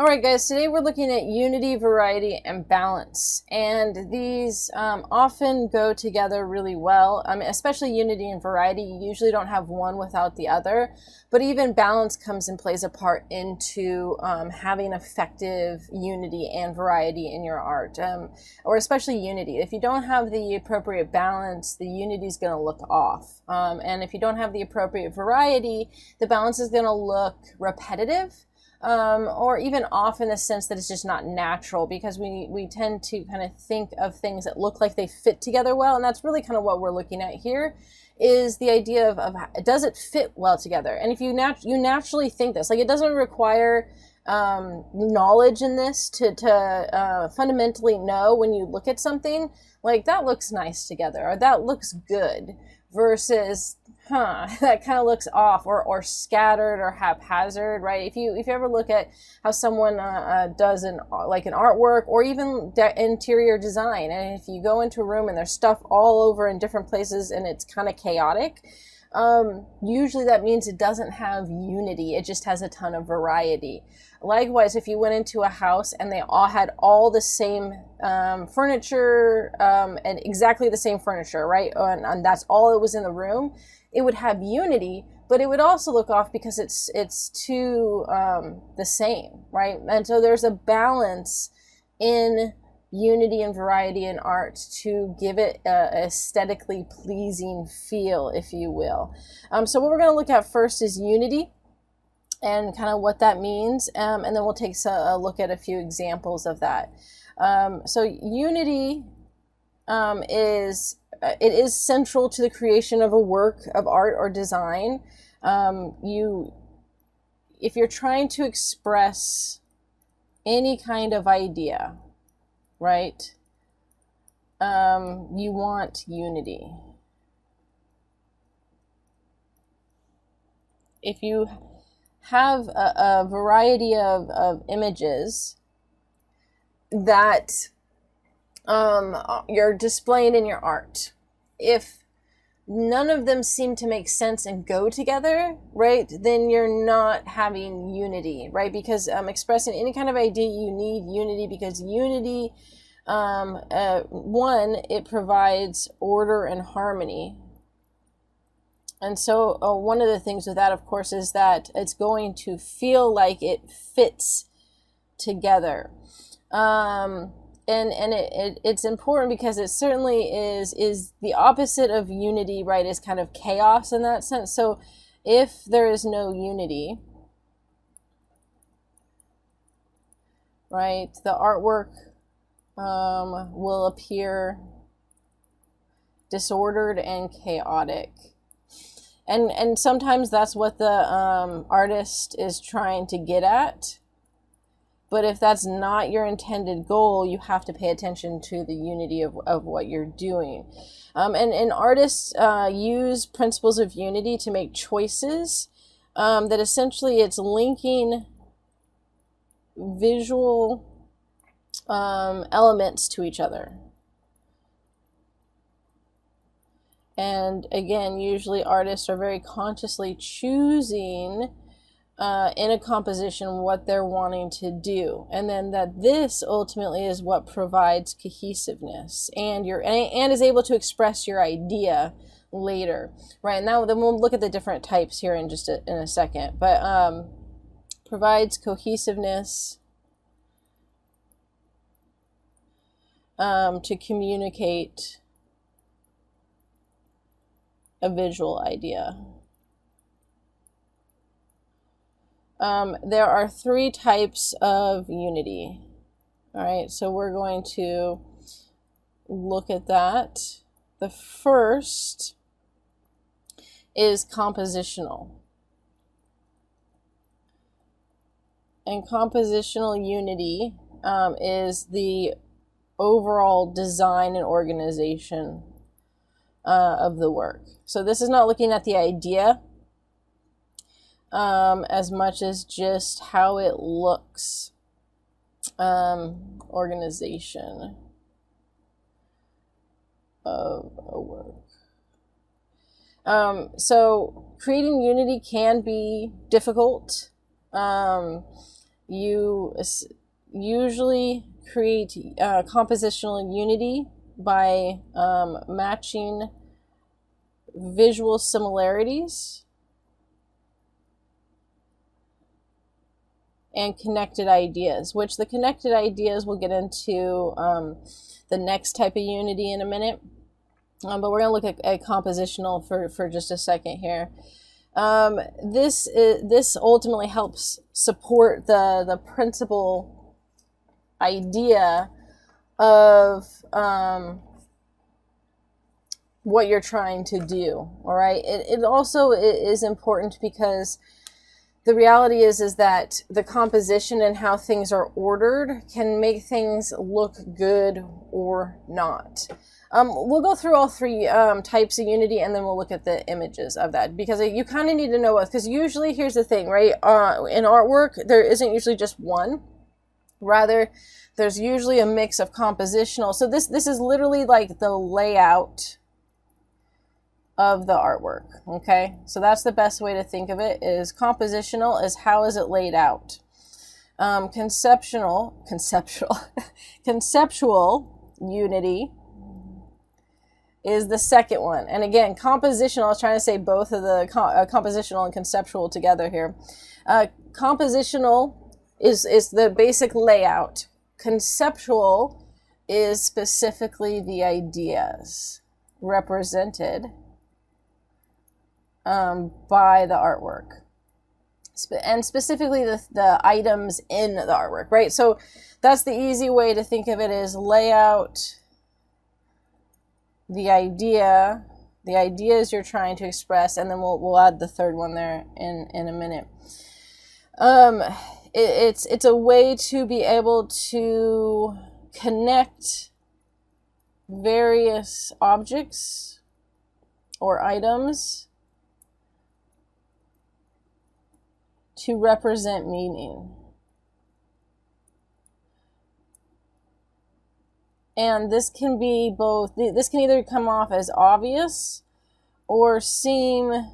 All right, guys, today we're looking at unity, variety, and balance. And these often go together really well. Especially unity and variety. You usually don't have one without the other. But even balance comes and plays a part into having effective unity and variety in your art. Or especially unity. If you don't have the appropriate balance, the unity is going to look off. And if you don't have the appropriate variety, the balance is going to look repetitive. Or even off in the sense that it's just not natural, because we tend to kind of think of things that look like they fit together well, and that's really kind of what we're looking at here, is the idea of does it fit well together? And if you naturally think this, like, it doesn't require knowledge in this to fundamentally know when you look at something, like, that looks nice together, or that looks good, versus that kind of looks off, or scattered, or haphazard, right? If you ever look at how someone does an artwork, or even interior design, and if you go into a room and there's stuff all over in different places and it's kind of chaotic, usually that means it doesn't have unity. It just has a ton of variety. Likewise, if you went into a house and they all had all the same furniture, and exactly the same furniture, right? And that's all it was in the room, it would have unity, but it would also look off because it's too the same, right? And so there's a balance in unity and variety in art to give it a aesthetically pleasing feel, if you will. So what we're going to look at first is unity and kind of what that means, and then we'll take a look at a few examples of that. So unity is central to the creation of a work of art or design. If you're trying to express any kind of idea, right, you want unity. If you have a variety of images that you're displaying in your art, if none of them seem to make sense and go together, right, then you're not having unity, right? Because expressing any kind of idea, you need unity, because unity, one, it provides order and harmony. And so one of the things with that, of course, is that it's going to feel like it fits together. It's important because it certainly is the opposite of unity, right? Is kind of chaos in that sense. So if there is no unity, right, the artwork will appear disordered and chaotic. And sometimes that's what the artist is trying to get at. But if that's not your intended goal, you have to pay attention to the unity of what you're doing. And artists use principles of unity to make choices that essentially it's linking visual elements to each other. And again, usually artists are very consciously choosing in a composition what they're wanting to do, and then that this ultimately is what provides cohesiveness and is able to express your idea later, right? And now then we'll look at the different types here in just in a second, but provides cohesiveness to communicate a visual idea. There are three types of unity. All right, so we're going to look at that. The first is compositional. And compositional unity is the overall design and organization of the work. So this is not looking at the idea as much as just how it looks. Organization of a work. So creating unity can be difficult. you usually create compositional unity by matching visual similarities and connected ideas, which the connected ideas we'll get into the next type of unity in a minute. But we're going to look at compositional for just a second here. This ultimately helps support the principal idea of what you're trying to do. All right. It also is important because the reality is that the composition and how things are ordered can make things look good or not. We'll go through all three types of unity, and then we'll look at the images of that, because you kind of need to know what, because usually, here's the thing, right? In artwork, there isn't usually just one. Rather, there's usually a mix of compositional. So this is literally like the layout of the artwork, okay? So that's the best way to think of it, is compositional is how is it laid out. Conceptual unity is the second one. And again, compositional, I was trying to say both of the compositional and conceptual together here. Compositional is the basic layout. Conceptual is specifically the ideas represented by the artwork. And specifically the items in the artwork, right? So that's the easy way to think of it, is layout, the ideas you're trying to express, and then we'll add the third one there in a minute. It's a way to be able to connect various objects or items to represent meaning. And this can be both, this can either come off as obvious or seem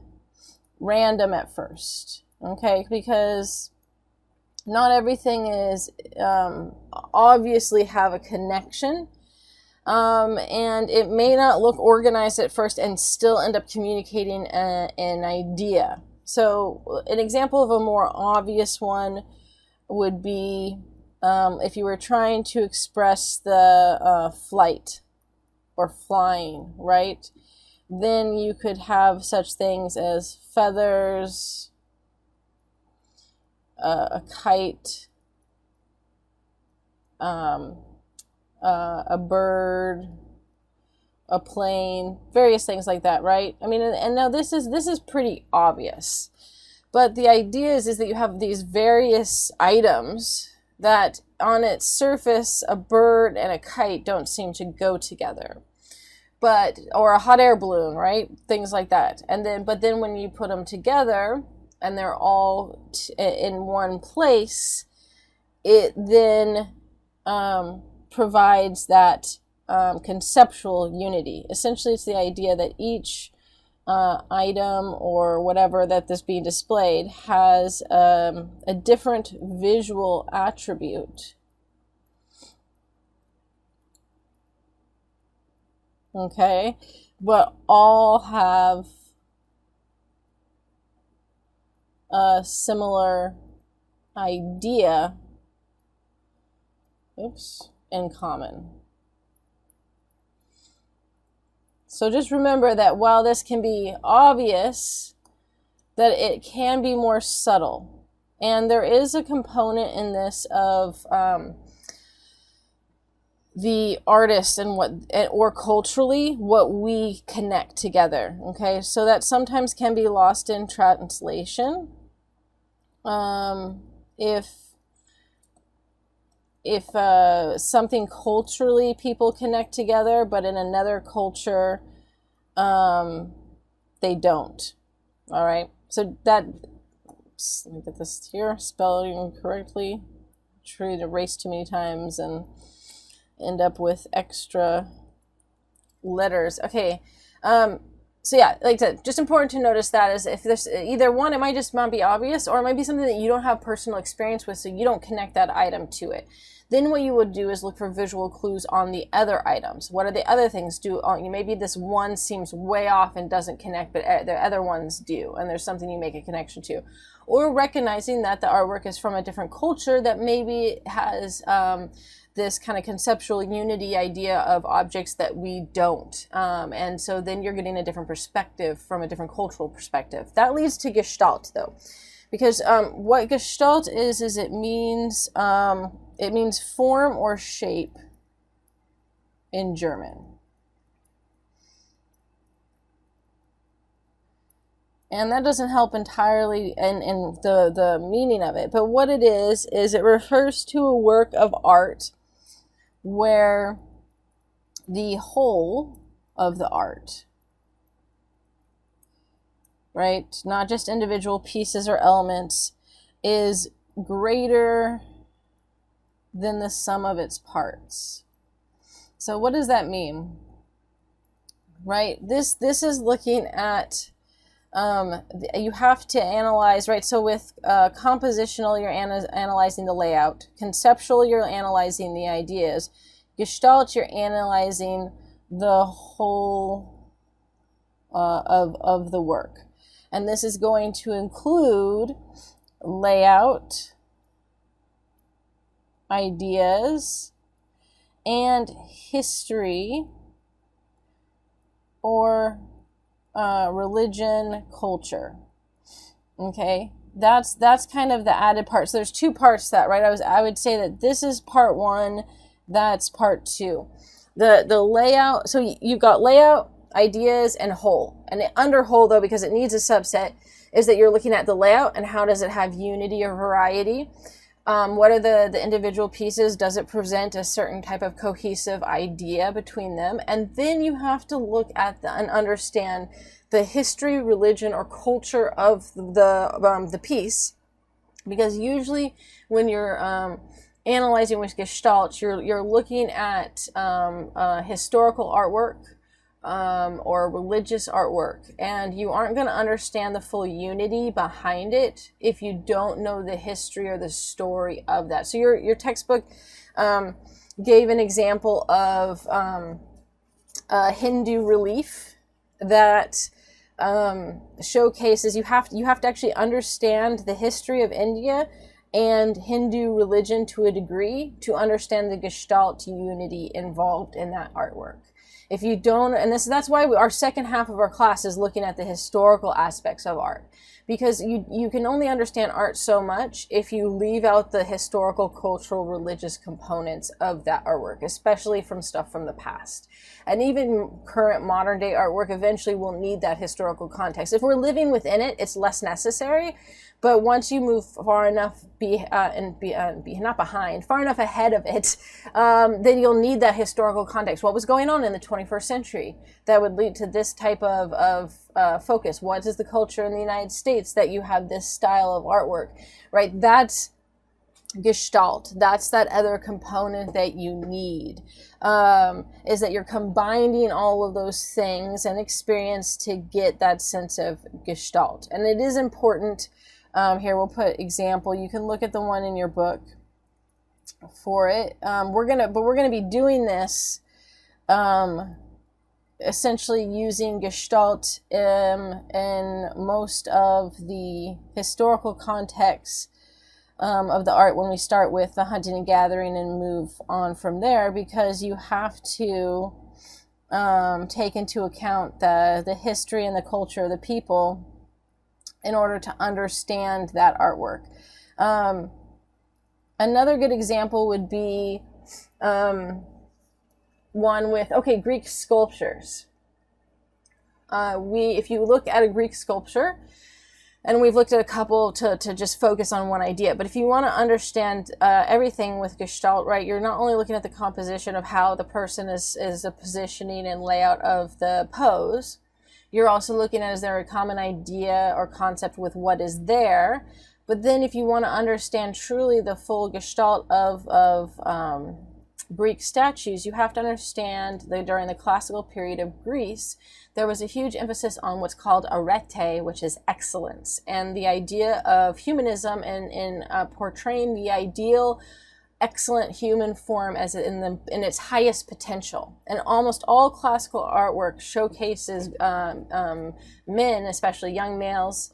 random at first, okay? Because not everything is obviously have a connection, and it may not look organized at first and still end up communicating an idea. So an example of a more obvious one would be if you were trying to express the flight or flying, right? Then you could have such things as feathers, a kite, a bird, a plane, various things like that, right? I mean, and now this is pretty obvious, but the idea is that you have these various items that on its surface, a bird and a kite don't seem to go together, or a hot air balloon, right? Things like that. But then when you put them together and they're all in one place, it then provides that conceptual unity. Essentially, it's the idea that each item or whatever that is being displayed has a different visual attribute. Okay, but all have a similar idea, in common. So just remember that while this can be obvious, that it can be more subtle. And there is a component in this of the artist and or culturally, what we connect together. Okay, so that sometimes can be lost in translation. If something culturally people connect together, but in another culture, they don't. All right. So let me get this here, spelling correctly. Try to erase too many times and end up with extra letters. Okay. So yeah, like I said, just important to notice that is if there's either one, it might just not be obvious, or it might be something that you don't have personal experience with, so you don't connect that item to it. Then what you would do is look for visual clues on the other items. What are the other things do? Maybe this one seems way off and doesn't connect, but the other ones do, and there's something you make a connection to. Or recognizing that the artwork is from a different culture that maybe has this kind of conceptual unity idea of objects that we don't. And so then you're getting a different perspective from a different cultural perspective. That leads to Gestalt, though. Because what Gestalt is it means form or shape in German. And that doesn't help entirely in the meaning of it. But what it is it refers to a work of art where the whole of the art, right, not just individual pieces or elements, is greater than the sum of its parts. So what does that mean? Right, this is looking at you have to analyze, right? So with compositional, you're analyzing the layout. Conceptual, you're analyzing the ideas. Gestalt, you're analyzing the whole of the work. And this is going to include layout, ideas, and history, or religion, culture. Okay, that's kind of the added part. So there's two parts to that, right? I would say that this is part one, that's part two. The layout, so you've got layout, ideas, and whole. And under whole, though, because it needs a subset, is that you're looking at the layout and how does it have unity or variety. What are the individual pieces? Does it present a certain type of cohesive idea between them? And then you have to look at and understand the history, religion, or culture of the piece, because usually when you're analyzing with Gestalt, you're looking at historical artwork or religious artwork, and you aren't going to understand the full unity behind it if you don't know the history or the story of that. So your textbook gave an example of Hindu relief that showcases you have to actually understand the history of India and Hindu religion to a degree to understand the Gestalt unity involved in that artwork. If you don't, and that's why our second half of our class is looking at the historical aspects of art, because you can only understand art so much if you leave out the historical, cultural, religious components of that artwork, especially from stuff from the past. And even current modern day artwork eventually will need that historical context. If we're living within it, it's less necessary. But once you move far enough not behind, far enough ahead of it, then you'll need that historical context. What was going on in the 21st century that would lead to this type of focus? What is the culture in the United States that you have this style of artwork, right? That's Gestalt. That's that other component that you need, is that you're combining all of those things and experience to get that sense of Gestalt. And it is important. Here we'll put example. You can look at the one in your book for it. We're gonna be doing this essentially using Gestalt in most of the historical context of the art when we start with the hunting and gathering and move on from there, because you have to take into account the history and the culture of the people in order to understand that artwork. Another good example would be one with, Greek sculptures. If you look at a Greek sculpture, and we've looked at a couple to just focus on one idea, but if you want to understand everything with Gestalt, right, you're not only looking at the composition of how the person is the positioning and layout of the pose, you're also looking at, is there a common idea or concept with what is there? But then if you want to understand truly the full Gestalt of Greek statues, you have to understand that during the classical period of Greece, there was a huge emphasis on what's called arete, which is excellence, and the idea of humanism and in portraying the ideal excellent human form as in its highest potential. And almost all classical artwork showcases men, especially young males,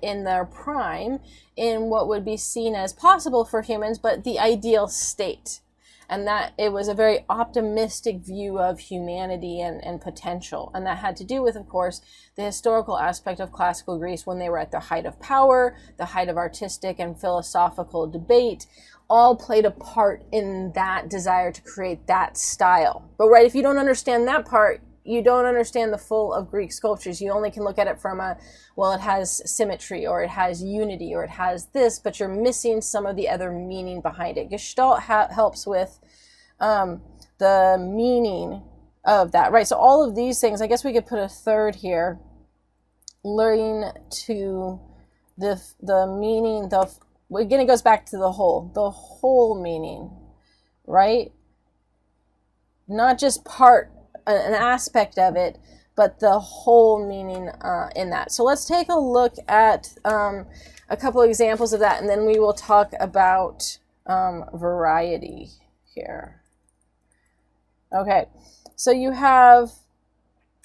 in their prime, in what would be seen as possible for humans, but the ideal state. And that it was a very optimistic view of humanity and potential. And that had to do with, of course, the historical aspect of classical Greece when they were at the height of power, the height of artistic and philosophical debate, all played a part in that desire to create that style. But right, if you don't understand that part, you don't understand the full of Greek sculptures. You only can look at it from well, it has symmetry, or it has unity, or it has this, but you're missing some of the other meaning behind it. Gestalt helps with the meaning of that, right? So all of these things, I guess we could put a third here, learning to the meaning, again, it goes back to the whole meaning, right? Not just an aspect of it, but the whole meaning in that. So let's take a look at a couple of examples of that, and then we will talk about variety here. Okay, so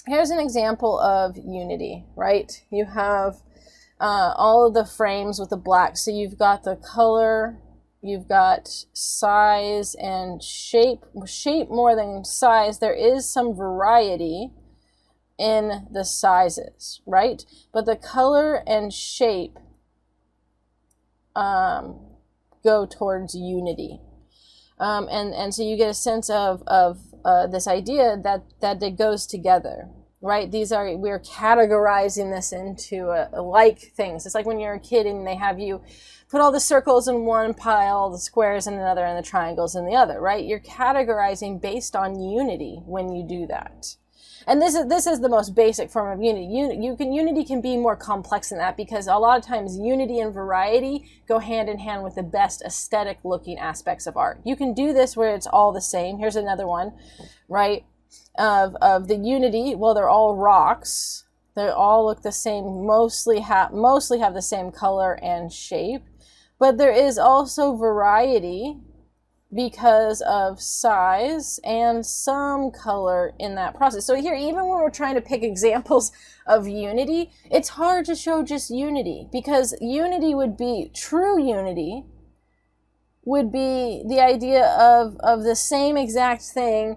here's an example of unity, right? You have all of the frames with the black. So you've got the color, you've got size and shape more than size. There is some variety in the sizes, right? But the color and shape go towards unity. And so you get a sense of this idea that it goes together. Right? We're categorizing this into like things. It's like when you're a kid and they have you put all the circles in one pile, the squares in another, and the triangles in the other, right? You're categorizing based on unity when you do that. And this is the most basic form of unity. Unity can be more complex than that, because a lot of times unity and variety go hand in hand with the best aesthetic looking aspects of art. You can do this where it's all the same. Here's another one, right? Of the unity. Well, they're all rocks. They all look the same, mostly have the same color and shape, but there is also variety because of size and some color in that process. So here, even when we're trying to pick examples of unity, it's hard to show just unity, because unity would be true unity would be the idea of the same exact thing,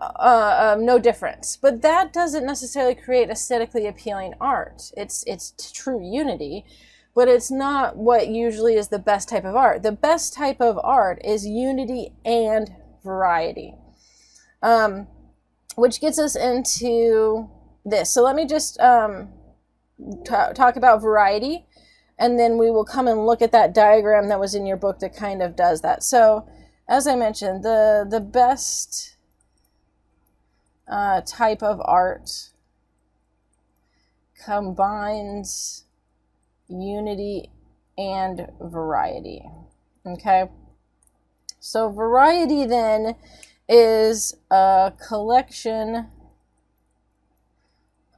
no difference. But that doesn't necessarily create aesthetically appealing art. It's true unity, but it's not what usually is the best type of art. The best type of art is unity and variety, which gets us into this. So let me just talk about variety, and then we will come and look at that diagram that was in your book that kind of does that. So as I mentioned, the best type of art combines unity and variety. Okay, so variety then is a collection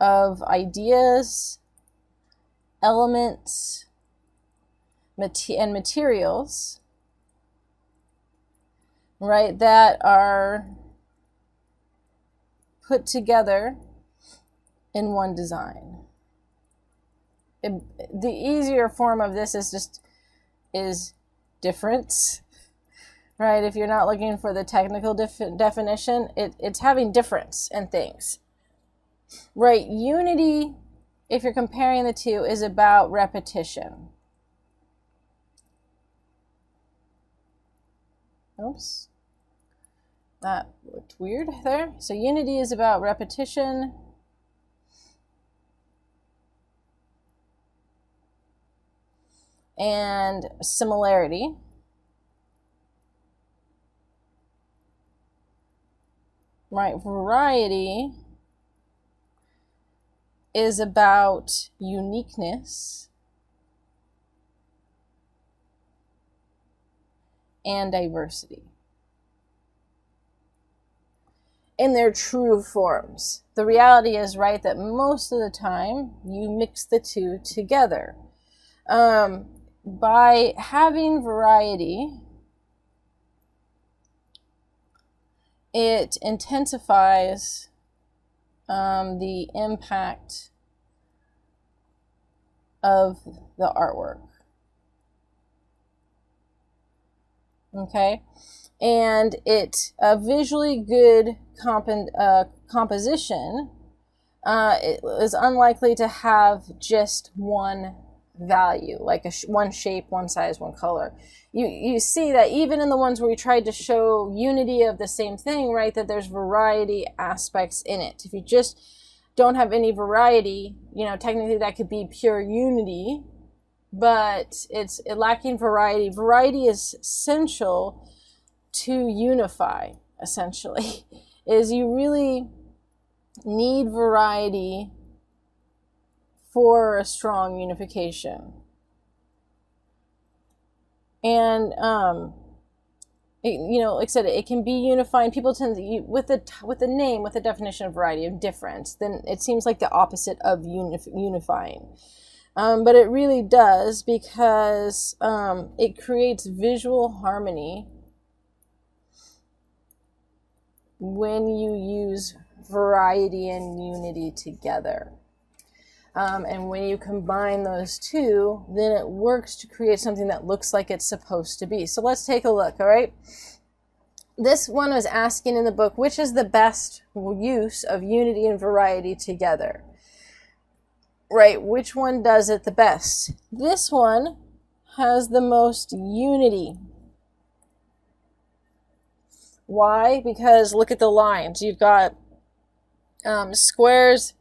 of ideas, elements, and materials, right, that are put together in one design. The easier form of this is difference, right? If you're not looking for the technical definition, it's having difference in things, right? Unity, if you're comparing the two, is about repetition. Oops, that looked weird there. So unity is about repetition. And similarity. Right, variety is about uniqueness and diversity. in their true forms. The reality is, right, that most of the time you mix the two together. By having variety, it intensifies the impact of the artwork. Okay? And a visually good composition it is unlikely to have just one value, like one shape, one size, one color. You see that even in the ones where we tried to show unity of the same thing, right, that there's variety aspects in it. If you just don't have any variety, you know, technically that could be pure unity, but it's lacking variety. Variety is essential to unify, essentially. Is you really need variety for a strong unification. And you know, like I said, it can be unifying. People tend to, with the name, with the definition of variety of difference, then it seems like the opposite of unifying. But it really does, because it creates visual harmony when you use variety and unity together. And when you combine those two, then it works to create something that looks like it's supposed to be. So let's take a look, all right? This one was asking in the book, which is the best use of unity and variety together? Right, which one does it the best? This one has the most unity. Why? Because look at the lines. You've got squares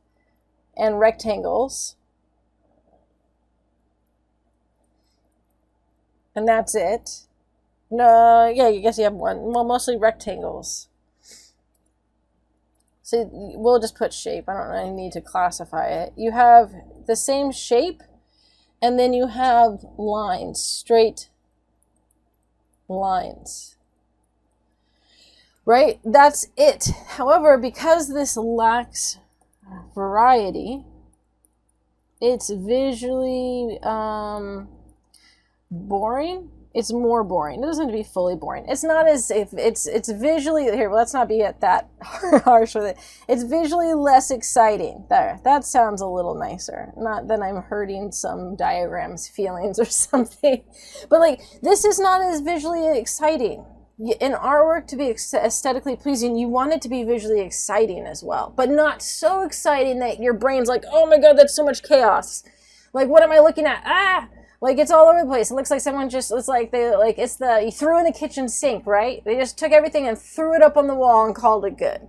and rectangles, and that's it. No, yeah, I guess you have one. Well, mostly rectangles. So we'll just put shape. I don't really need to classify it. You have the same shape, and then you have lines, straight lines. Right? That's it. However, because this lacks variety, it's visually boring. It's more boring. It doesn't have to be fully boring. It's not as if it's visually, here, let's not be at that harsh with it. It's visually less exciting. There, that sounds a little nicer. Not that I'm hurting some diagram's feelings or something. But like, this is not as visually exciting. In artwork, to be aesthetically pleasing, you want it to be visually exciting as well, but not so exciting that your brain's like, oh my god, that's so much chaos. Like, what am I looking at? Ah! Like, it's all over the place. It looks like someone just, it's like, you threw in the kitchen sink, right? They just took everything and threw it up on the wall and called it good.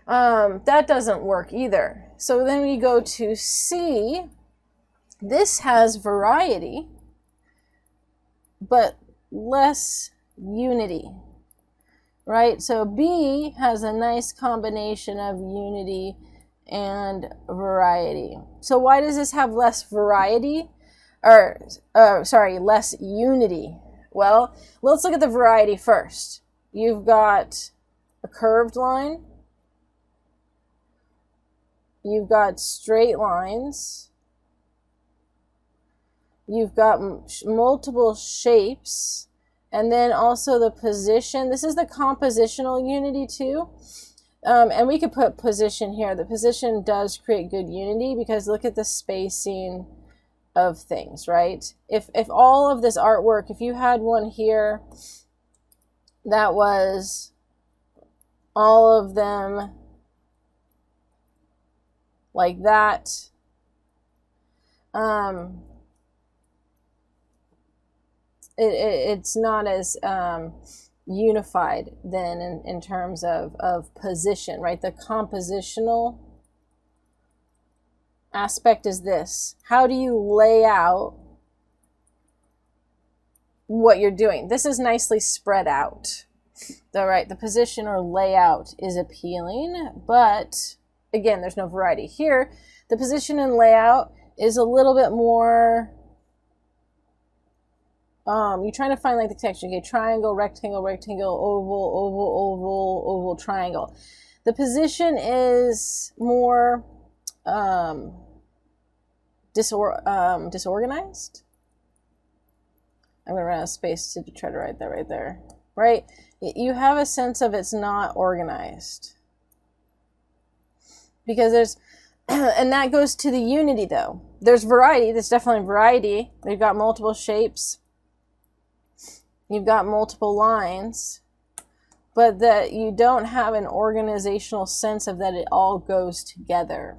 That doesn't work either. So then we go to C. This has variety, but less unity, right? So B has a nice combination of unity and variety. So why does this have less variety? Less unity? Well, let's look at the variety first. You've got a curved line. You've got straight lines. You've got multiple shapes. And then also the position. This is the compositional unity too. And we could put position here. The position does create good unity because look at the spacing of things, right? If all of this artwork, if you had one here that was all of them like that, it's not as unified then in terms of position, right? The compositional aspect is this. How do you lay out what you're doing? This is nicely spread out. The position or layout is appealing, but again, there's no variety. Here, the position and layout is a little bit more, you're trying to find like the texture. Okay, triangle, rectangle, rectangle, oval, oval, oval, oval, triangle. The position is more disorganized. I'm going to run out of space to try to write that right there. Right? You have a sense of it's not organized. Because there's, and that goes to the unity though. There's variety, there's definitely variety. They've got multiple shapes. You've got multiple lines. But that you don't have an organizational sense of that it all goes together.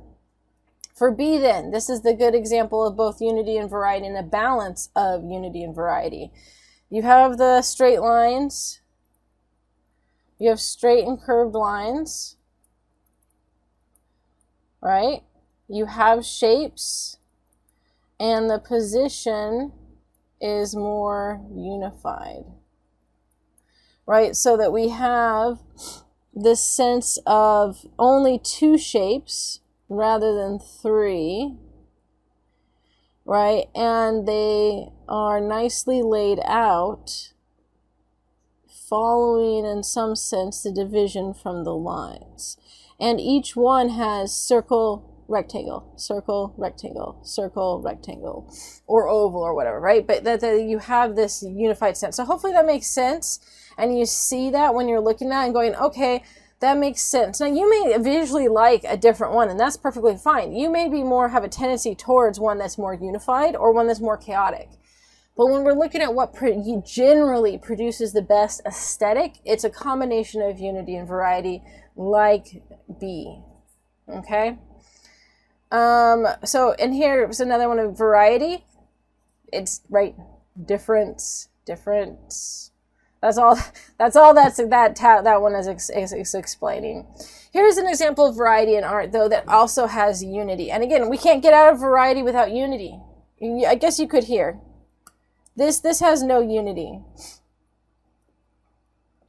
For B then, this is the good example of both unity and variety and a balance of unity and variety. You have the straight lines. You have straight and curved lines. Right? You have shapes, and the position is more unified. Right? So that we have this sense of only two shapes rather than three. Right? And they are nicely laid out, following in some sense the division from the lines. And each one has circle, rectangle, circle, rectangle, circle, rectangle, or oval or whatever, right? But that you have this unified sense. So hopefully that makes sense. And you see that when you're looking at it and going, okay, that makes sense. Now you may visually like a different one, and that's perfectly fine. You may be more have a tendency towards one that's more unified or one that's more chaotic. But when we're looking at what generally produces the best aesthetic, it's a combination of unity and variety, like B. Okay? So, and here's another one of variety. It's, right, difference. That's all that one is explaining. Here's an example of variety in art, though, that also has unity. And again, we can't get out of variety without unity. I guess you could here. This has no unity.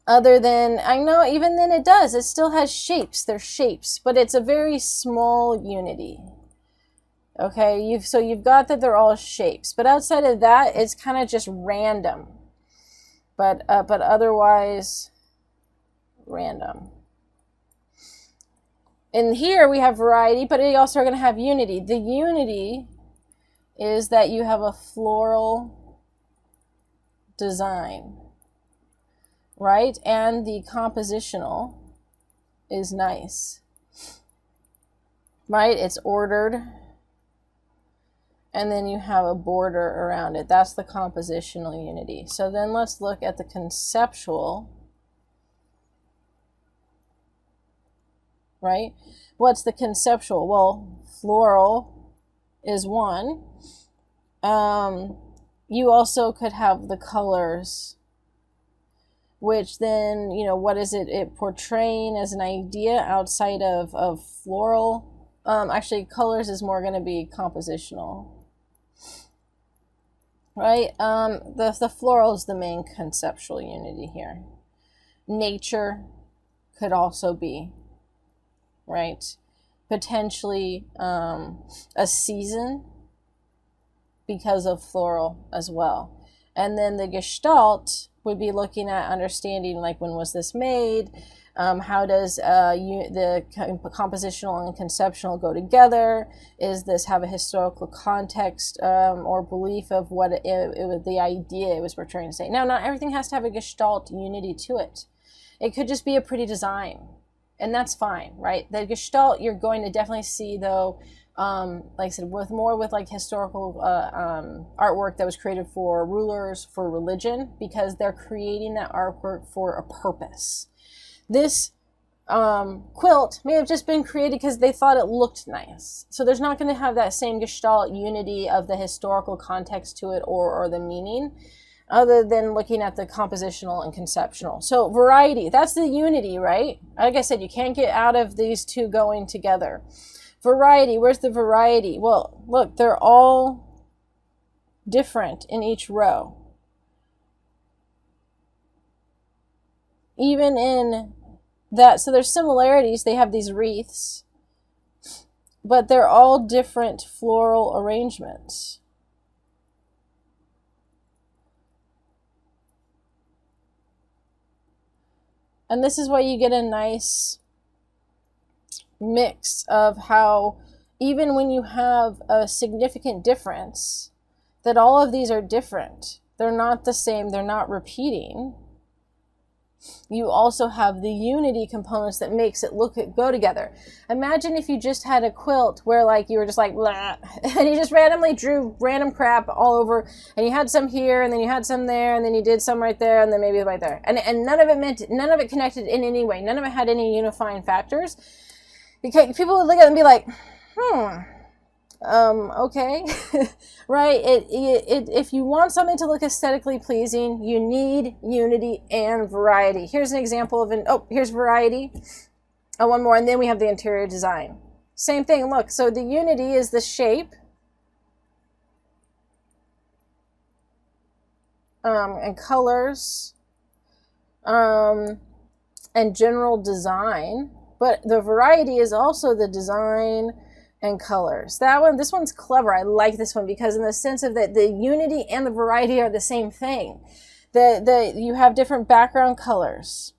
Other than, I know, even then it does. It still has shapes. They're shapes. But it's a very small unity. Okay? So you've got that they're all shapes. But outside of that, it's kind of just random. But otherwise, random. And here we have variety, but you also are going to have unity. The unity is that you have a floral design, right? And the compositional is nice, right? It's ordered, and then you have a border around it. That's the compositional unity. So then let's look at the conceptual, right? What's the conceptual? Well, floral is one. You also could have the colors, which then, you know, what is it portraying as an idea outside of floral? Actually, colors is more going to be compositional, right? The floral is the main conceptual unity here. Nature could also be, right? Potentially a season, because of floral as well. And then the gestalt would be looking at understanding, like, when was this made? How does the compositional and conceptual go together? Is this have a historical context or belief of what the idea it was portraying to say? Now, not everything has to have a gestalt unity to it. It could just be a pretty design, and that's fine, right? The gestalt you're going to definitely see, though, like I said, with like historical artwork that was created for rulers, for religion, because they're creating that artwork for a purpose. This quilt may have just been created because they thought it looked nice. So there's not going to have that same gestalt unity of the historical context to it or the meaning, other than looking at the compositional and conceptual. So variety, that's the unity, right? Like I said, you can't get out of these two going together. Variety, where's the variety? Well, look, they're all different in each row. Even in that, so there's similarities. They have these wreaths, but they're all different floral arrangements. And this is why you get a nice mix of how even when you have a significant difference, that all of these are different. They're not the same, they're not repeating. You also have the unity components that makes it go together. Imagine if you just had a quilt where like you were just like blah, and you just randomly drew random crap all over, and you had some here and then you had some there and then you did some right there and then maybe right there, and none of it connected in any way. None of it had any unifying factors. Because people would look at it and be like, okay. Right? If you want something to look aesthetically pleasing, you need unity and variety. Here's an example of here's variety. One more, and then we have the interior design. Same thing, look, so the unity is the shape. And colors. And general design. But the variety is also the design and colors. This one's clever. I like this one because in the sense of that the unity and the variety are the same thing. You have different background colors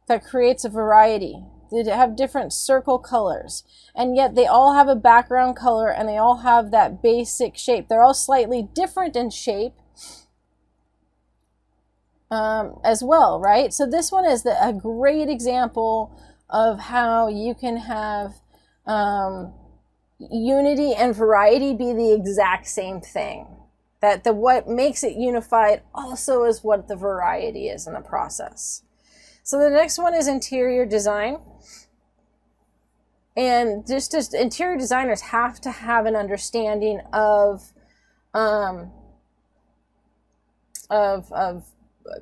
that creates a variety. They have different circle colors, and yet they all have a background color and they all have that basic shape. They're all slightly different in shape as well, right? So this one is a great example of how you can have unity and variety be the exact same thing. That what makes it unified also is what the variety is in the process. So the next one is interior design. And just interior designers have to have an understanding of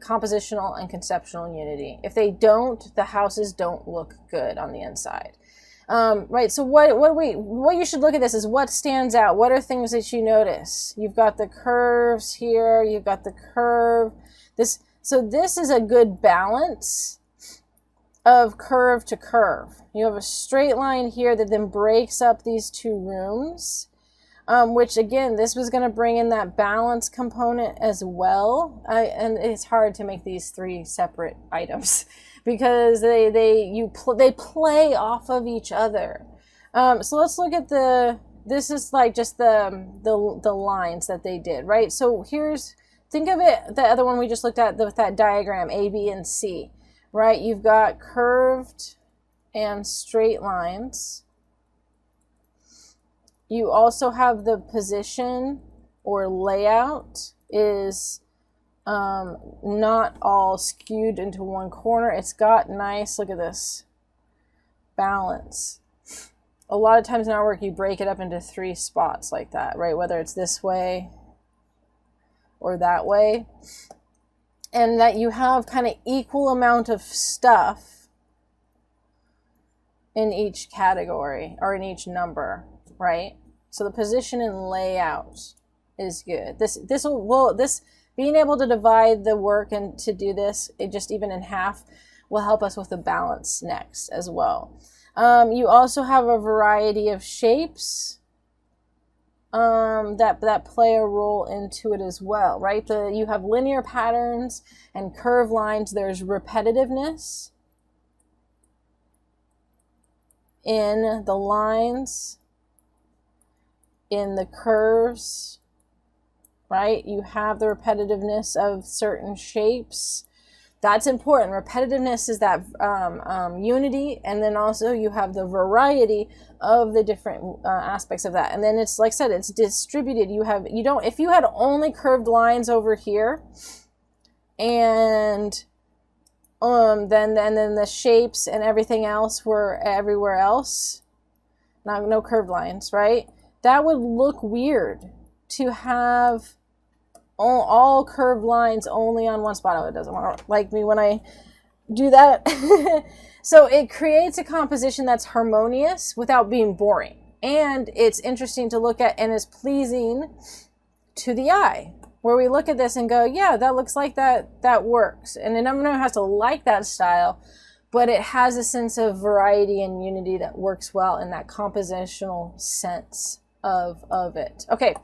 compositional and conceptual unity. If they don't, the houses don't look good on the inside. Right, so what you should look at this is what stands out. What are things that you notice? You've got the curves here, you've got the curve. So this is a good balance of curve to curve. You have a straight line here that then breaks up these two rooms, which again, this was going to bring in that balance component as well. And it's hard to make these three separate items because they play off of each other. So let's look at this is like just the lines that they did, right? So think of it, the other one we just looked at with that diagram, A, B, and C, right? You've got curved and straight lines. You also have the position or layout is not all skewed into one corner. It's got nice, look at this, balance. A lot of times in our work, you break it up into three spots like that, right? Whether it's this way or that way. And that you have kind of equal amount of stuff in each category or in each number, right? So the position and layout is good. This being able to divide the work and to do this, just even in half, will help us with the balance next as well. You also have a variety of shapes that play a role into it as well, right? You have linear patterns and curved lines. There's repetitiveness in the lines, in the curves, right? You have the repetitiveness of certain shapes. That's important. Repetitiveness is that unity, and then also you have the variety of the different aspects of that. And then it's like I said, it's distributed. If you had only curved lines over here, and then the shapes and everything else were everywhere else, no curved lines, right? That would look weird to have all curved lines only on one spot. Oh, it doesn't want to like me when I do that. So it creates a composition that's harmonious without being boring. And it's interesting to look at and is pleasing to the eye. Where we look at this and go, yeah, that looks like that works. And then everyone has to like that style, but it has a sense of variety and unity that works well in that compositional sense of it. Okay,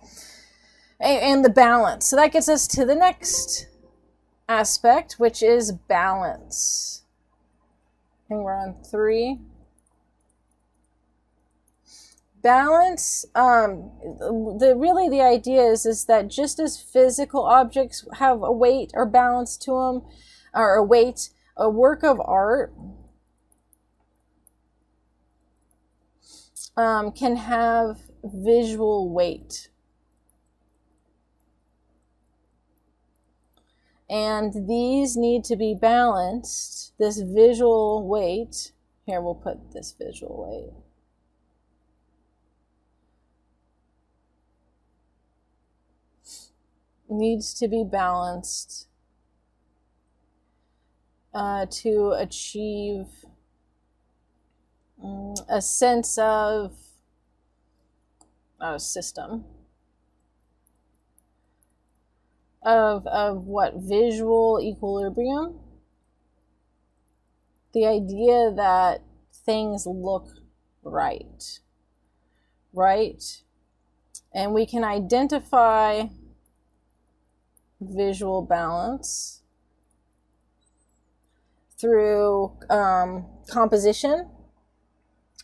and the balance. So that gets us to the next aspect, which is balance. I think we're on 3. balance, the idea is that just as physical objects have a weight or balance to them, or a weight, a work of art can have visual weight. And these need to be balanced. This visual weight, here we'll put this visual weight. Needs to be balanced to achieve a sense of a system of what? Visual equilibrium. The idea that things look right, and we can identify visual balance through composition,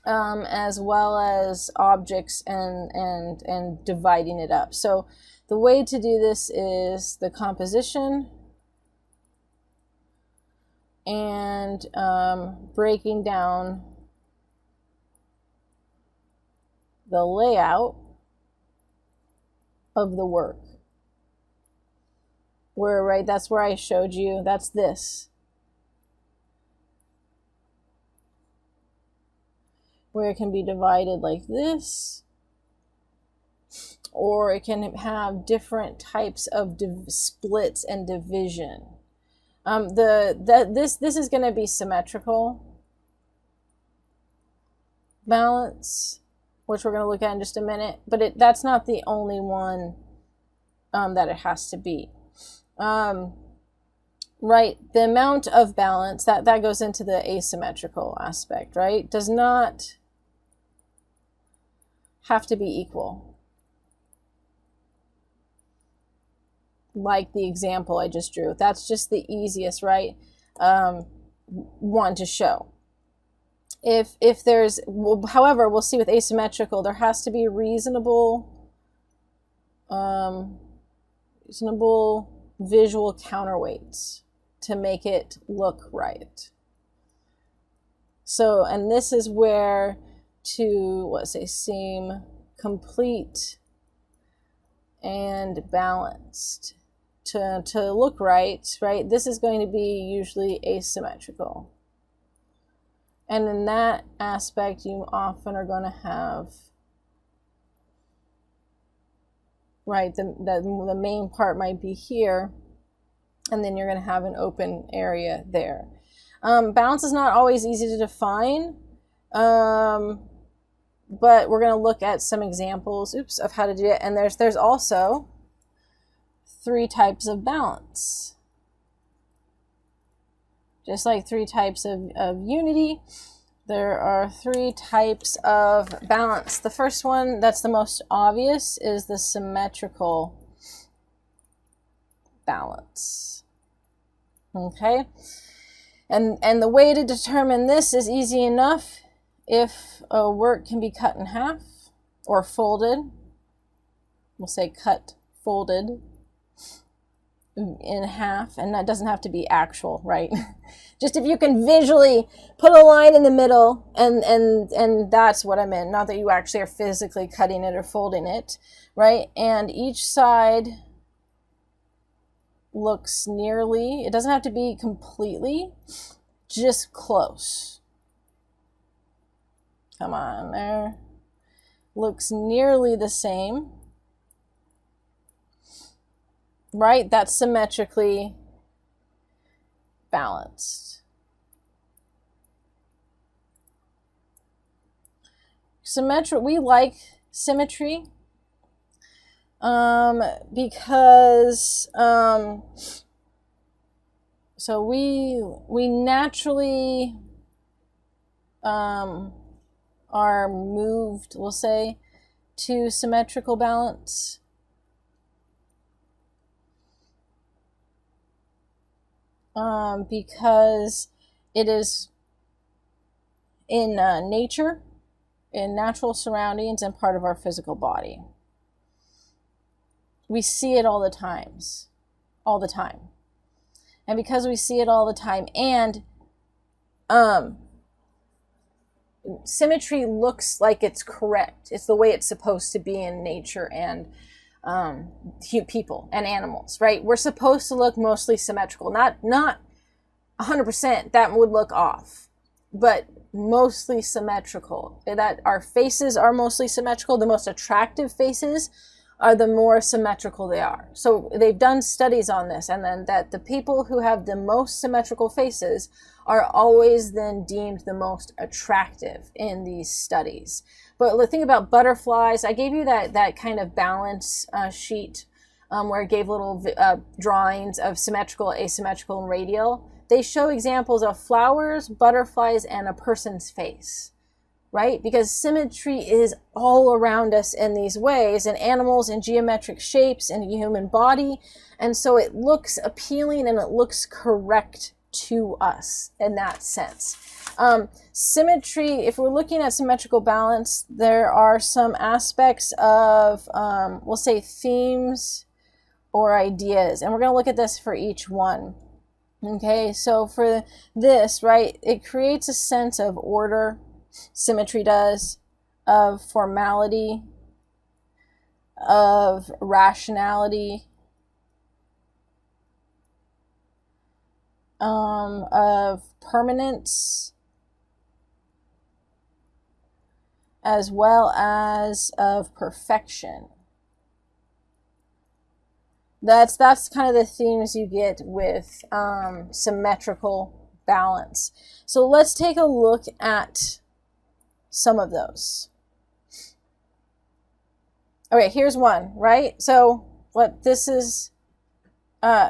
as well as objects and dividing it up. So the way to do this is the composition and breaking down the layout of the work. Where, right, that's where I showed you, that's this. Where it can be divided like this, or it can have different types of splits and division. This is going to be symmetrical balance, which we're going to look at in just a minute, but that's not the only one that it has to be. Right, the amount of balance, that goes into the asymmetrical aspect, right? Does not have to be equal. Like the example I just drew. That's just the easiest, right? One to show. If there's, however, we'll see with asymmetrical, there has to be reasonable visual counterweights to make it look right. So, and this is where to, let's say, seem complete and balanced to look right, this is going to be usually asymmetrical. And in that aspect, you often are going to have, right, the main part might be here, and then you're going to have an open area there. Balance is not always easy to define, but we're going to look at some examples, of how to do it. And there's also 3 types of balance. Just like 3 types of unity, there are 3 types of balance. The first one, that's the most obvious, is the symmetrical balance. Okay? And the way to determine this is easy enough. If a work can be cut in half or folded, we'll say cut, folded in half, and that doesn't have to be actual, right? Just if you can visually put a line in the middle, and that's what I meant, not that you actually are physically cutting it or folding it, right? And each side looks nearly, it doesn't have to be completely, just close. Come on, there. Looks nearly the same. Right? That's symmetrically balanced. We like symmetry because so we naturally are moved, we'll say, to symmetrical balance. Because it is in nature, in natural surroundings and part of our physical body. We see it all the time. And because we see it all the time, and symmetry looks like it's correct. It's the way it's supposed to be in nature and people and animals, right? We're supposed to look mostly symmetrical, not 100%, that would look off, but mostly symmetrical. That our faces are mostly symmetrical. The most attractive faces are the more symmetrical they are. So they've done studies on this, and then that the people who have the most symmetrical faces are always then deemed the most attractive in these studies. But the thing about butterflies, I gave you that kind of balance sheet where it gave little drawings of symmetrical, asymmetrical, and radial. They show examples of flowers, butterflies, and a person's face, right? Because symmetry is all around us in these ways, in animals, in geometric shapes, in the human body. And so it looks appealing and it looks correct to us in that sense. Symmetry, if we're looking at symmetrical balance, there are some aspects of, we'll say, themes or ideas. And we're going to look at this for each one. Okay, so for this, right, it creates a sense of order, symmetry does, of formality, of rationality, of permanence, as well as of perfection. That's kind of the themes you get with symmetrical balance. So let's take a look at some of those. All right, here's one, right? So what this is,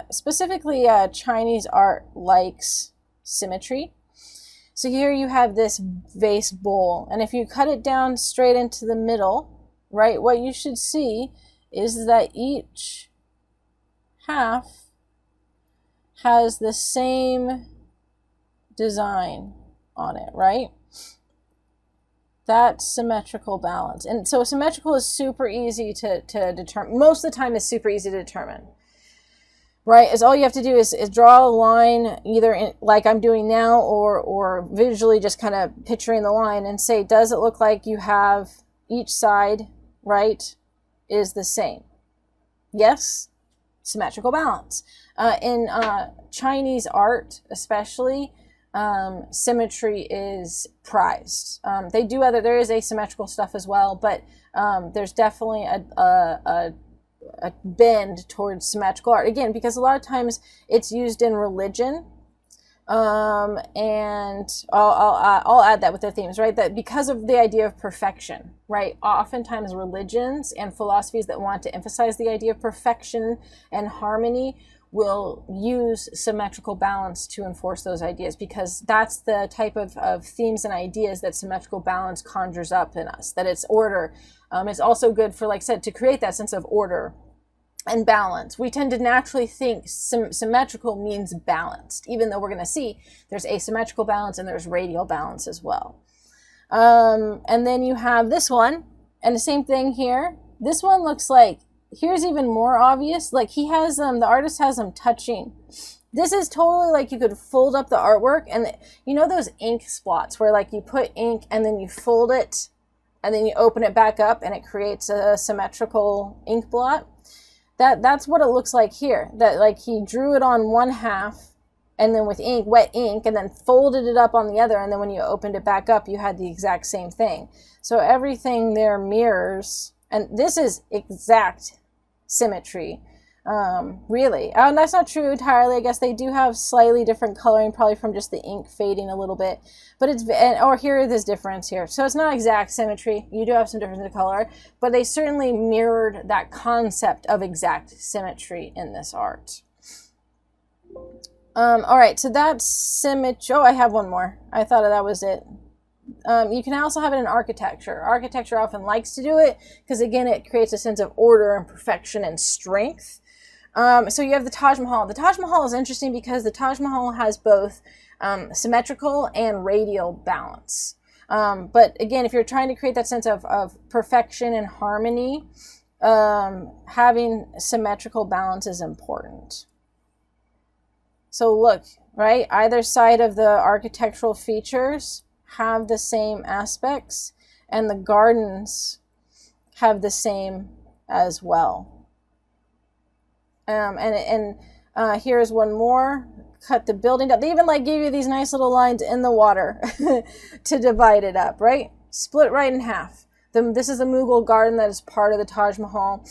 specifically Chinese art likes symmetry. So here you have this vase bowl, and if you cut it down straight into the middle, right, what you should see is that each half has the same design on it, right? That's symmetrical balance. And so symmetrical is super easy to determine. Most of the time is super easy to determine, right? Is all you have to do is draw a line, either like I'm doing now, or visually just kind of picturing the line and say, does it look like you have each side, right, is the same? Yes, symmetrical balance. In Chinese art especially, symmetry is prized. There is asymmetrical stuff as well, but there's definitely a bend towards symmetrical art, again, because a lot of times it's used in religion, and I'll add that with the themes, right, that because of the idea of perfection, right, oftentimes religions and philosophies that want to emphasize the idea of perfection and harmony will use symmetrical balance to enforce those ideas, because that's the type of themes and ideas that symmetrical balance conjures up in us, that it's order. It's also good for, like I said, to create that sense of order and balance. We tend to naturally think symmetrical means balanced, even though we're going to see there's asymmetrical balance and there's radial balance as well. And then you have this one, and the same thing here. This one looks like, here's even more obvious, like he has the artist has them touching. This is totally like you could fold up the artwork, and you know those ink spots where like you put ink and then you fold it and then you open it back up and it creates a symmetrical ink blot? That's what it looks like here. That like he drew it on one half and then with ink, wet ink, and then folded it up on the other, and then when you opened it back up you had the exact same thing. So everything there mirrors, and this is exact symmetry, really. And that's not true entirely. I guess they do have slightly different coloring, probably from just the ink fading a little bit, but or here is this difference here. So it's not exact symmetry. You do have some difference in color, but they certainly mirrored that concept of exact symmetry in this art. All right, so that's symmetry. Oh, I have one more. I thought that was it. You can also have it in architecture. Architecture often likes to do it because, again, it creates a sense of order and perfection and strength. So you have the Taj Mahal. The Taj Mahal is interesting because the Taj Mahal has both symmetrical and radial balance. But again, if you're trying to create that sense of perfection and harmony, having symmetrical balance is important. So look, right? Either side of the architectural features have the same aspects, and the gardens have the same as well. Here's one more. Cut the building down. They even like give you these nice little lines in the water to divide it up, right? Split right in half. This is the Mughal garden that is part of the Taj Mahal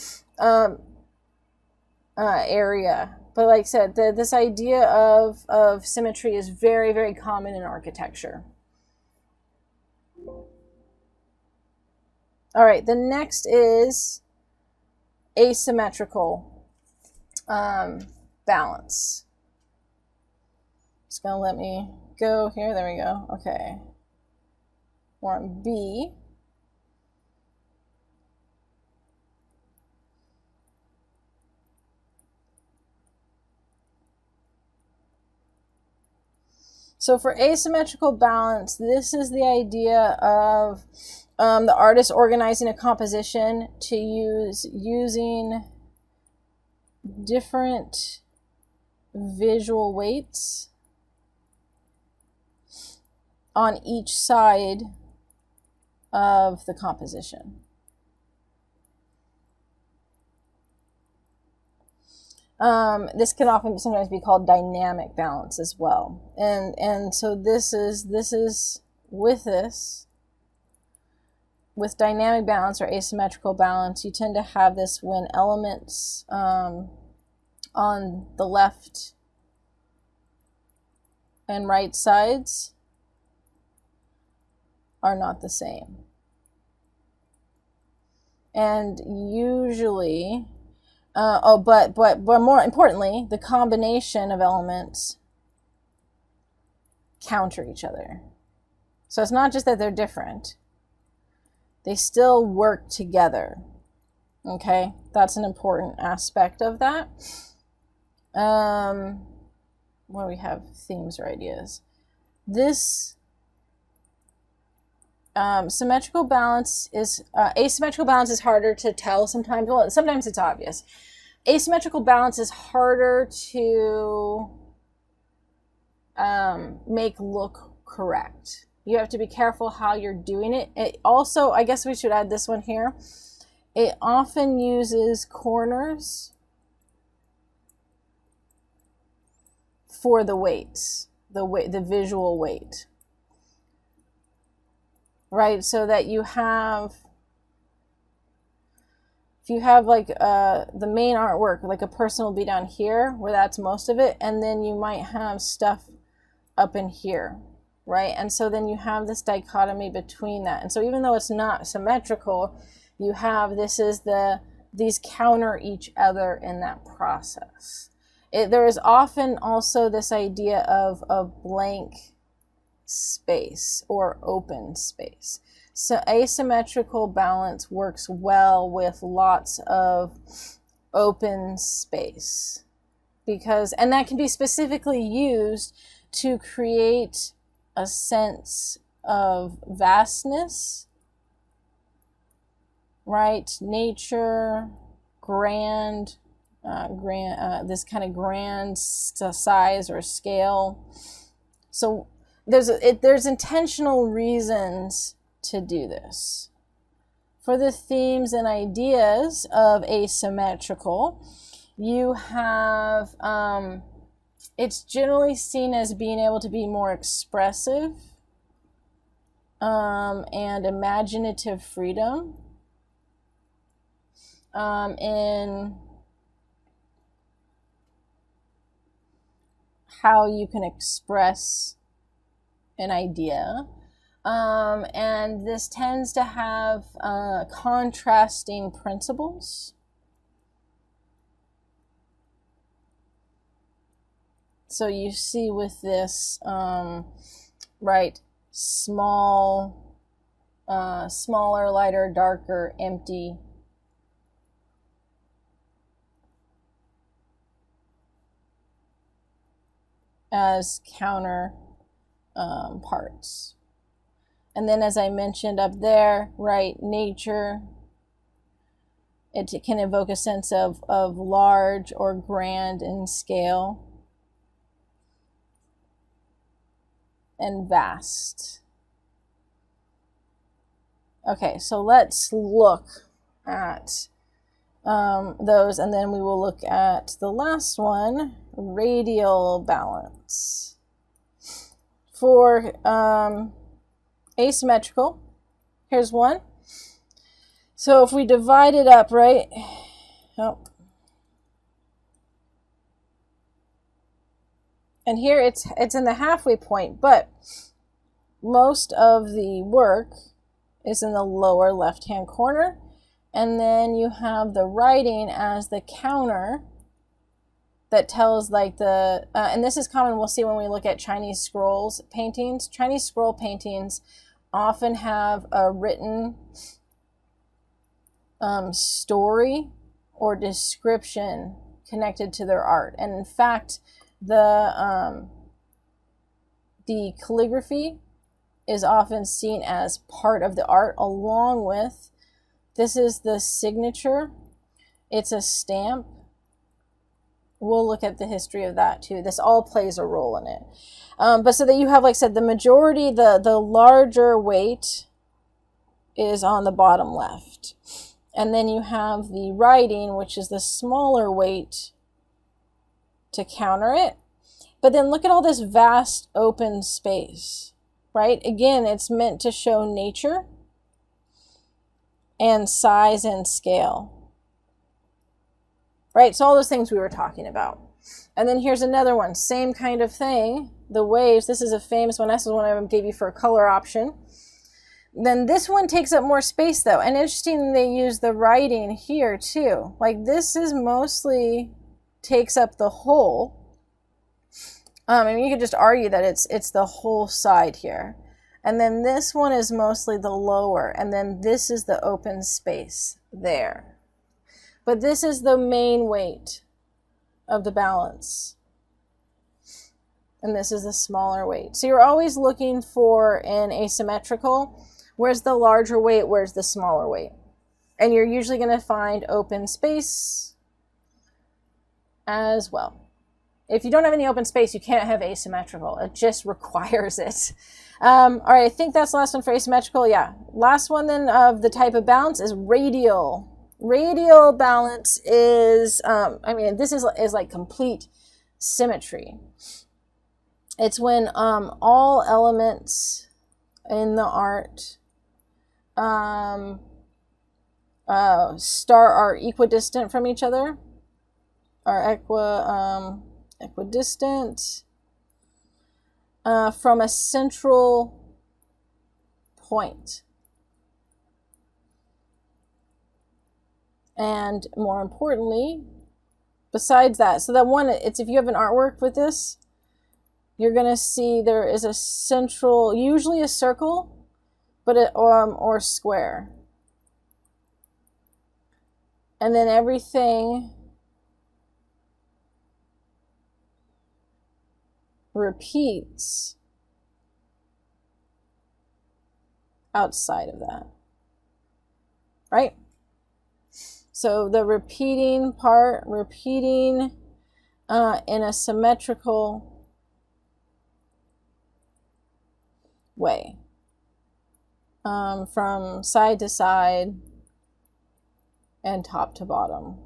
area. But like I said, this idea of symmetry is very, very common in architecture. All right, the next is asymmetrical balance. It's going to let me go here. There we go. Okay. We're on B. So for asymmetrical balance, this is the idea of the artist organizing a composition to using different visual weights on each side of the composition. This can often sometimes be called dynamic balance as well. And so this is with dynamic balance or asymmetrical balance, you tend to have this when elements on the left and right sides are not the same. And usually, but more importantly, the combination of elements counter each other. So it's not just that they're different. They still work together. Okay? That's an important aspect of that. Where we have themes or ideas. This symmetrical balance is asymmetrical balance is harder to tell sometimes. Well, sometimes it's obvious. Asymmetrical balance is harder to make look correct. You have to be careful how you're doing it. It also, I guess we should add this one here. It often uses corners for the weights, the visual weight. Right, so that you have, if you have like the main artwork, like a person will be down here where that's most of it, and then you might have stuff up in here, right? And so then you have this dichotomy between that. And so even though it's not symmetrical, you have these counter each other in that process. There is often also this idea of blank space or open space. So asymmetrical balance works well with lots of open space and that can be specifically used to create a sense of vastness, right? Nature, grand, this kind of grand size or scale. So there's intentional reasons to do this. For the themes and ideas of asymmetrical, you have, it's generally seen as being able to be more expressive and imaginative freedom in how you can express an idea. And this tends to have contrasting principles. So you see with this, right, smaller, lighter, darker, empty. As counter parts. And then, as I mentioned up there, right, nature, it can evoke a sense of large or grand in scale, and vast. Okay, so let's look at those, and then we will look at the last one, radial balance. For asymmetrical, here's one. So if we divide it up, right? Oh. And here it's in the halfway point, but most of the work is in the lower left-hand corner. And then you have the writing as the counter that tells like the, and this is common, we'll see when we look at Chinese scrolls paintings. Chinese scroll paintings often have a written story or description connected to their art. And in fact, the calligraphy is often seen as part of the art, along with, this is the signature. It's a stamp. We'll look at the history of that too. This all plays a role in it. But so that you have, like I said, the majority, the larger weight is on the bottom left. And then you have the writing, which is the smaller weight to counter it. But then look at all this vast open space, right? Again, it's meant to show nature and size and scale, right? So all those things we were talking about. And then here's another one, same kind of thing. The waves, this is a famous one. This is one I gave you for a color option. Then this one takes up more space though. And interesting, they use the writing here too. Like this is mostly takes up the whole. I mean, you could just argue that it's the whole side here. And then this one is mostly the lower. And then this is the open space there. But this is the main weight of the balance. And this is the smaller weight. So you're always looking for an asymmetrical. Where's the larger weight? Where's the smaller weight? And you're usually going to find open space as well. If you don't have any open space, you can't have asymmetrical. It just requires it. All right, I think that's the last one for asymmetrical. Yeah. Last one then of the type of balance is radial. Radial balance is, I mean, this is like complete symmetry. It's when all elements in the art are equidistant from each other, are equidistant from a central point. And more importantly, besides that, so that one, it's if you have an artwork with this, you're going to see there is a central, usually a circle, but or square. And then everything repeats outside of that, right? So the repeating part, repeating in a symmetrical way, from side to side and top to bottom.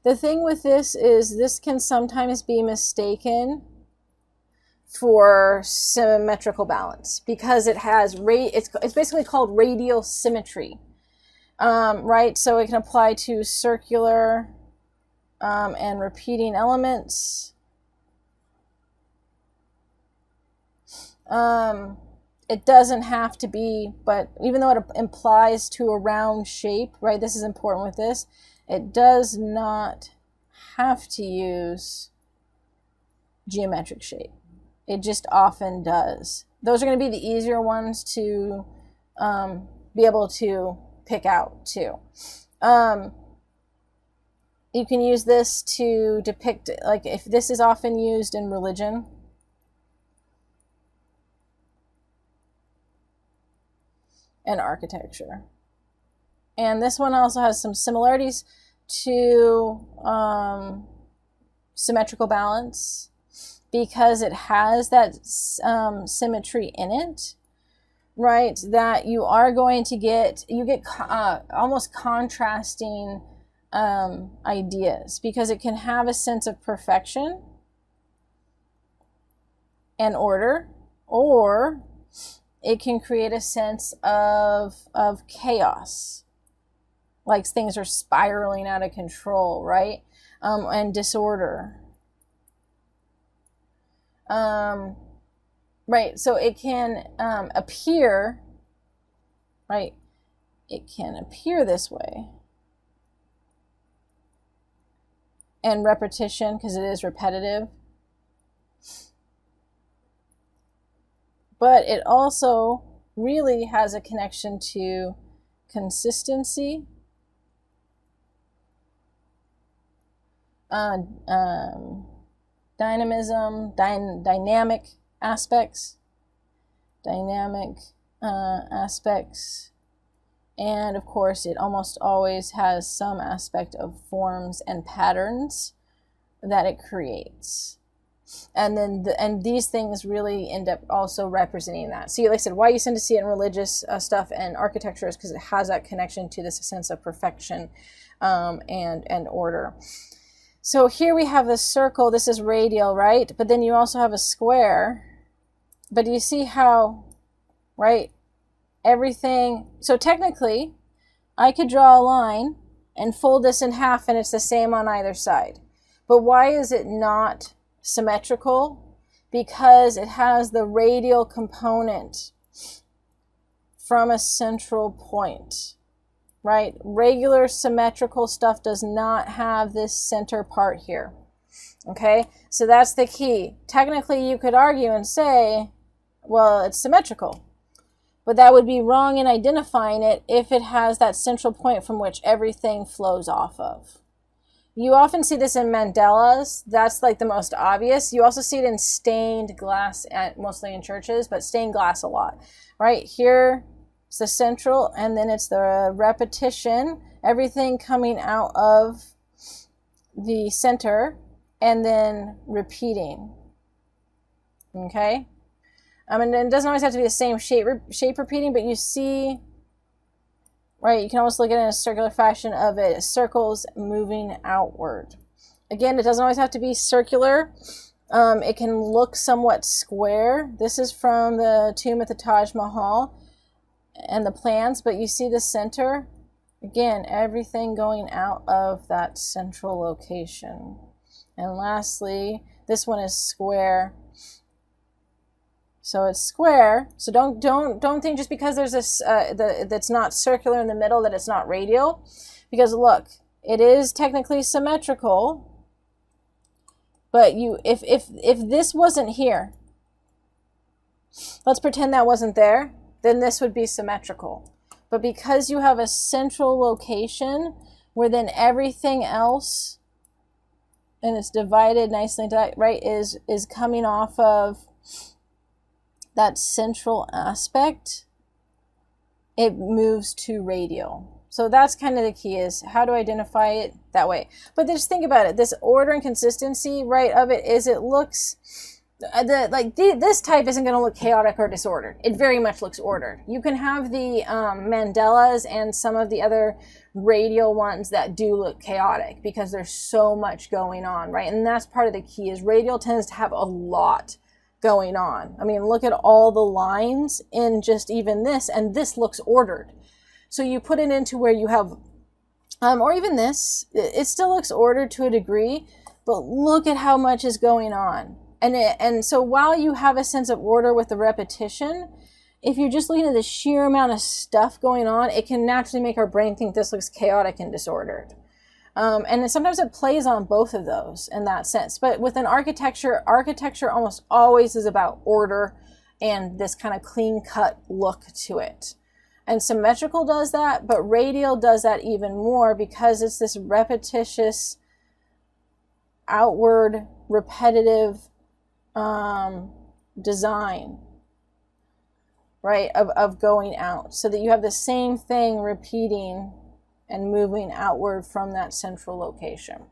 The thing with this is this can sometimes be mistaken for symmetrical balance because it has it's basically called radial symmetry, right? So it can apply to circular and repeating elements. It doesn't have to be, but even though it implies to a round shape, right? This is important with this. It does not have to use geometric shape. It just often does. Those are going to be the easier ones to be able to pick out too. You can use this to depict, like if this is often used in religion. and architecture. And this one also has some similarities to symmetrical balance because it has that symmetry in it, right? That you are going to get, almost contrasting ideas, because it can have a sense of perfection and order, or it can create a sense of chaos, like things are spiraling out of control, right? And disorder. Right, so it can appear, right? It can appear this way. And repetition, because it is repetitive. But it also really has a connection to consistency, dynamism, dynamic aspects, and of course it almost always has some aspect of forms and patterns that it creates. And then and these things really end up also representing that. So like I said, why you tend to see it in religious stuff and architecture is because it has that connection to this sense of perfection and order. So here we have the circle. This is radial, right? But then you also have a square. But do you see how, right, everything, so technically I could draw a line and fold this in half and it's the same on either side. But why is it not symmetrical? Because it has the radial component from a central point, right? Regular symmetrical stuff does not have this center part here. Okay, so that's the key. Technically you could argue and say, well, it's symmetrical, but that would be wrong in identifying it if it has that central point from which everything flows off of. You often see this in mandalas. That's like the most obvious. You also see it in stained glass, mostly in churches, but stained glass a lot. Right here, it's the central, and then it's the repetition, everything coming out of the center, and then repeating. Okay? And it doesn't always have to be the same shape repeating, but you see, right, you can almost look at it in a circular fashion of it, circles moving outward. Again, it doesn't always have to be circular. It can look somewhat square. This is from the tomb at the Taj Mahal and the plans, but you see the center? Again, everything going out of that central location. And lastly, this one is square. So it's square. So don't think just because there's this that's not circular in the middle that it's not radial, because look, it is technically symmetrical. But if this wasn't here, let's pretend that wasn't there, then this would be symmetrical. But because you have a central location where then everything else, and it's divided nicely, right, is coming off of that central aspect, it moves to radial. So that's kind of the key, is how to identify it that way. But just think about it. This order and consistency, right, of it is it looks, this type isn't going to look chaotic or disordered. It very much looks ordered. You can have the mandalas and some of the other radial ones that do look chaotic because there's so much going on, right? And that's part of the key, is radial tends to have a lot going on. I mean, look at all the lines in just even this, and this looks ordered. So you put it into where you have, or even this, it still looks ordered to a degree, but look at how much is going on. And so while you have a sense of order with the repetition, if you're just looking at the sheer amount of stuff going on, it can naturally make our brain think this looks chaotic and disordered. And sometimes it plays on both of those in that sense. But within architecture almost always is about order and this kind of clean-cut look to it. And symmetrical does that, but radial does that even more because it's this repetitious, outward, repetitive design. right, of going out, so that you have the same thing repeating and moving outward from that central location.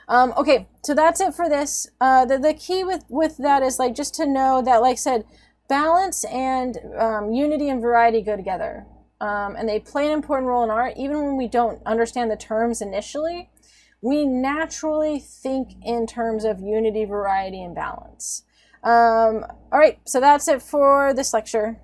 Okay, so that's it for this. The key with that is like just to know that, like I said, balance and unity and variety go together. And they play an important role in art. Even when we don't understand the terms initially, we naturally think in terms of unity, variety, and balance. All right, so that's it for this lecture.